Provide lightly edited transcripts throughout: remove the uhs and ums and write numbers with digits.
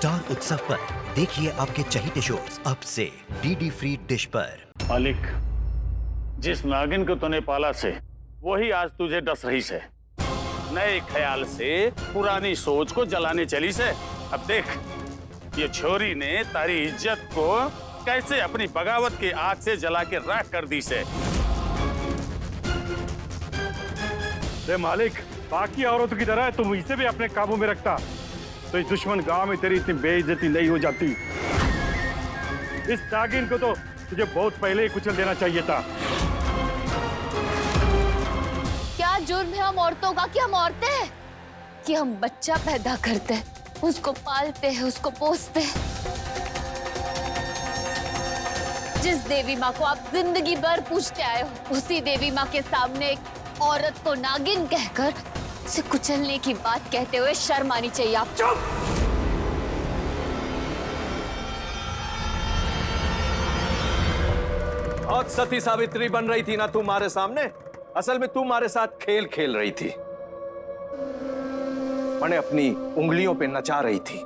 Star उत्सव पर देखिए आपके चहीते शोज अब से डीडी फ्री डिश पर। मालिक, जिस नागिन को तूने पाला से वही आज तुझे डस रही से। नए ख्याल से पुरानी सोच को जलाने चली से। अब देख, ये छोरी ने तारी इज्जत को कैसे अपनी बगावत की आग से जला के राख कर दी से। मालिक, बाकी औरतों की तरह तुम इसे भी अपने काबू में रखता तो इस दुश्मन गांव में तेरी इतनी बेइज्जती नहीं हो जाती। इस नागिन को तो तुझे बहुत पहले ही कुचल देना चाहिए था। क्या जुर्म है हम औरतों का कि हम औरतें हैं कि हम बच्चा पैदा करते हैं, उसको पालते हैं, उसको पोसते हैं। जिस देवी माँ को आप जिंदगी भर पूछते आए हो, उसी देवी माँ के सामने एक औरत को नागिन कहकर उसे कुचलने की बात कहते हुए शर्म आनी चाहिए आप। चुप! बहुत सती सावित्री बन रही थी ना तुम्हारे सामने। असल में तुम्हारे साथ खेल खेल रही थी, मैंने अपनी उंगलियों पे नचा रही थी।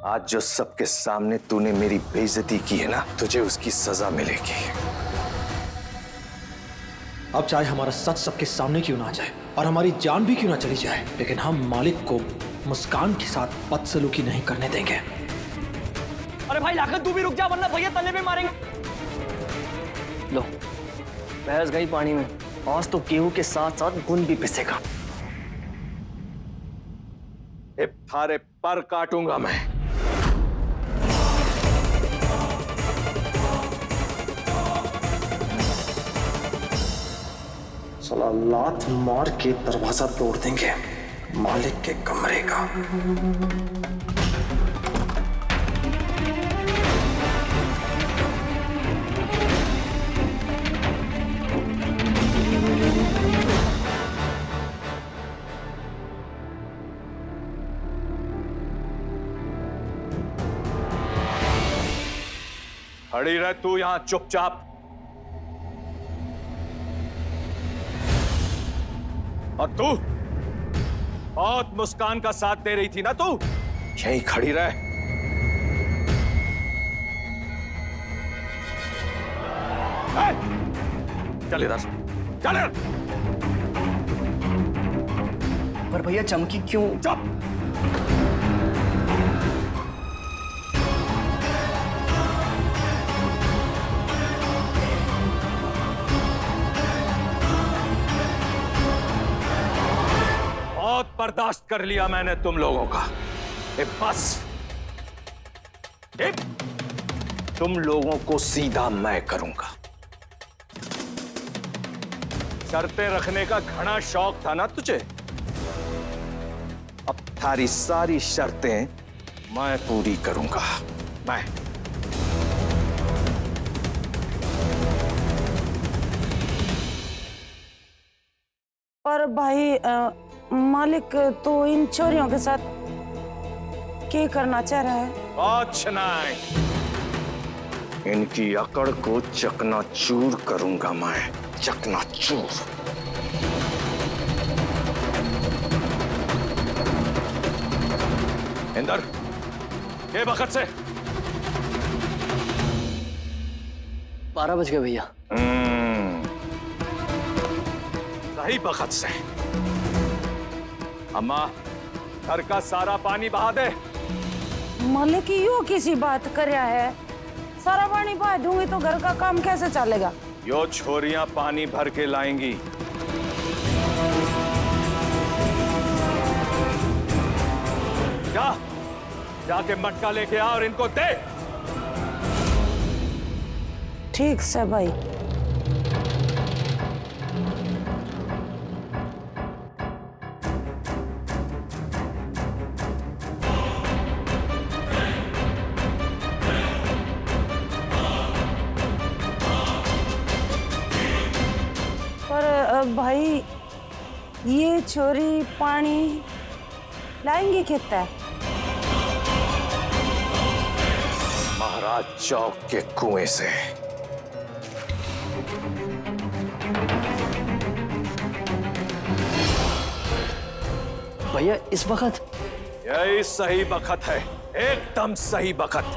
आज जो सबके सामने तूने मेरी बेइज्जती की है ना, तुझे उसकी सजा मिलेगी। अब चाहे हमारा सच सबके सामने क्यों ना आ जाए और हमारी जान भी क्यों ना चली जाए, लेकिन हम मालिक को मुस्कान के साथ बदसलूकी नहीं करने देंगे। अरे भाई लाखन, तू भी रुक जा वरना भैया तले पे मारेंगे। लो, भैंस गई पानी में। आज तो गेहूं के साथ साथ गुन भी पिसेगा। थारे पर काटूंगा मैं। साला लात मार के दरवाजा तोड़ देंगे मालिक के कमरे का। खड़ी रह तू यहां चुपचाप। और तू बहुत मुस्कान का साथ दे रही थी ना, तू यहीं खड़ी रह। चल इधर, चल इधर। पर भैया चमकी क्यों? चुप। बहुत बर्दाश्त कर लिया मैंने तुम लोगों का। बस तुम लोगों को सीधा मैं करूंगा। शर्तें रखने का घना शौक था ना तुझे, अब थारी सारी शर्तें मैं पूरी करूंगा। मैं पर भाई मालिक तो इन चोरियों के साथ क्या करना चाह रहा है? कुछ नहीं, इनकी अकड़ को चकनाचूर करूंगा मैं, चकनाचूर। इंदर, ये वक्त से 12 बज गए भैया। सही वक्त से। अम्मा, घर का सारा पानी बहा दे। मालिक यो किसी बात कर रहा है? सारा पानी बहा दूंगी तो घर का काम कैसे चलेगा? यो छोरियां पानी भर के लाएंगी। जा, जाके मटका लेके आ और इनको दे। ठीक से भाई। भाई ये छोरी पानी लाएंगे कितना? महाराज चौक के कुएं से। भैया इस वक्त? यही सही वक्त है, एकदम सही वक्त।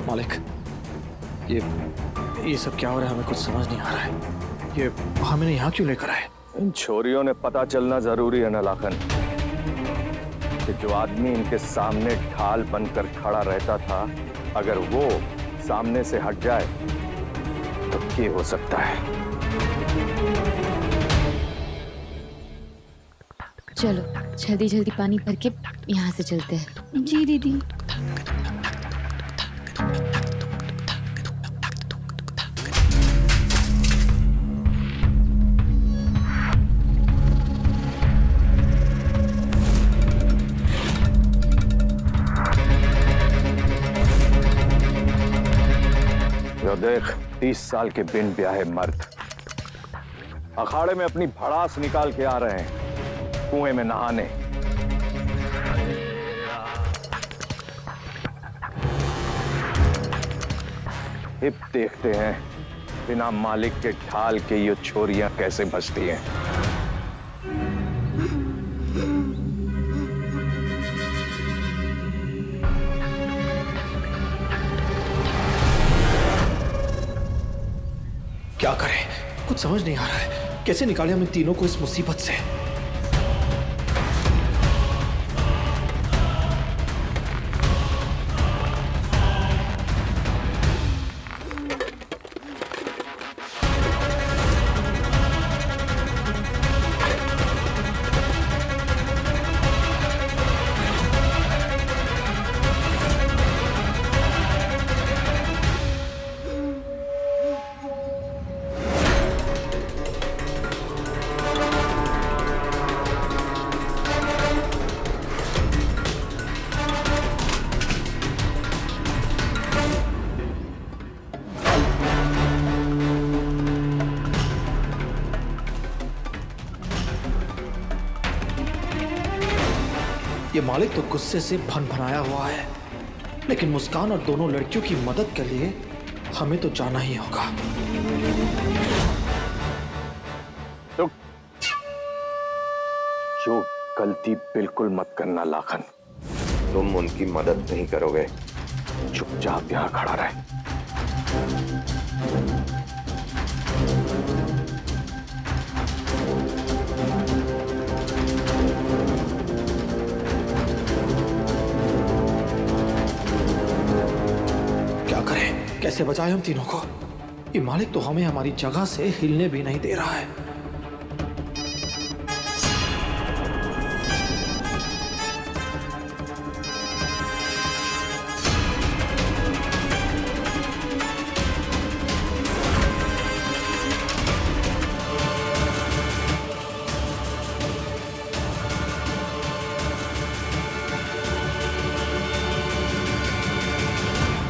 मालिक, ये सब क्या हो रहा है? हमें कुछ समझ नहीं आ रहा है। ये हमें यहाँ क्यों लेकर आए? इन छोरियों ने पता चलना जरूरी है ना लाखन, कि जो आदमी इनके सामने ढाल बनकर खड़ा रहता था, अगर वो सामने से हट जाए तो क्या हो सकता है। चलो जल्दी जल्दी पानी भर के यहाँ से चलते हैं। जी दीदी। यो देख, 30 साल के बिन ब्याहे मर्द अखाड़े में अपनी भड़ास निकाल के आ रहे हैं कुएं में नहाने। अब देखते हैं बिना मालिक के ढाल के ये छोरियां कैसे बचती हैं। क्या करें? कुछ समझ नहीं आ रहा है। कैसे निकालें हम इन तीनों को इस मुसीबत से? ये मालिक तो गुस्से से भन-भनाया हुआ है, लेकिन मुस्कान और दोनों लड़कियों की मदद के लिए हमें तो जाना ही होगा। तो जो गलती बिल्कुल मत करना लाखन। तुम उनकी मदद नहीं करोगे, चुपचाप यहां खड़ा रहे। कैसे बचाए हम तीनों को? ये मालिक तो हमें हमारी जगह से हिलने भी नहीं दे रहा है।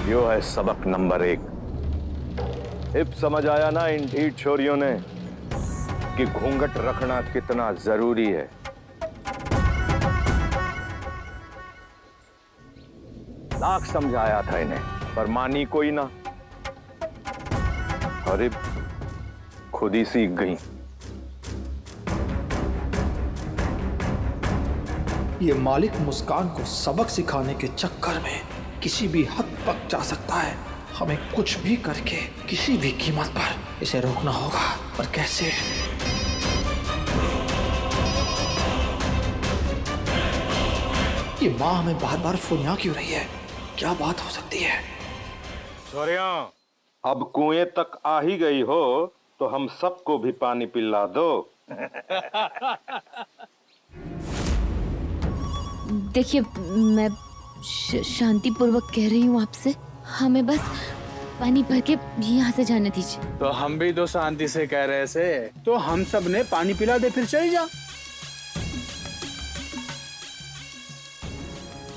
यो है सबक नंबर 1। अब समझ आया ना इन ढीठ छोरियों ने कि घूंघट रखना कितना जरूरी है। लाख समझाया था इन्हें, पर मानी कोई ना। अरे खुद ही सीख गई। ये मालिक मुस्कान को सबक सिखाने के चक्कर में किसी भी हद तक जा सकता है। हमें कुछ भी करके किसी भी कीमत पर इसे रोकना होगा, पर कैसे? ये माँ हमें बार बार फोनिया क्यों रही है? क्या बात हो सकती है? छोरिया, अब कुएं तक आ ही गई हो तो हम सबको भी पानी पिला दो। देखिए मैं शांतिपूर्वक कह रही हूँ आपसे, हमें बस पानी भर के यहाँ से जाने दीजिए। तो हम भी तो शांति से कह रहे थे, तो हम सब ने पानी पिला दे फिर चली जा।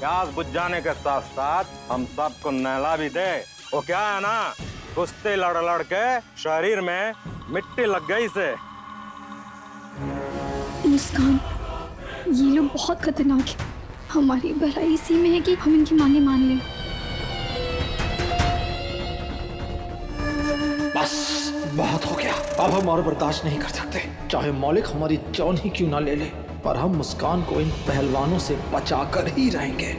प्यास बुझ जाने के साथ साथ हम सबको नहला भी दे। वो क्या है ना, कुश्ती लड़ लड़ के शरीर में मिट्टी लग गई से। मुस्कान, ये लोग बहुत खतरनाक है। हमारी भलाई इसी में है कि हम इनकी मांगे मान लें। बस बहुत हो गया, अब हम और बर्दाश्त नहीं कर सकते। चाहे मालिक हमारी जान ही क्यों ना ले ले, पर हम मुस्कान को इन पहलवानों से बचा कर ही रहेंगे।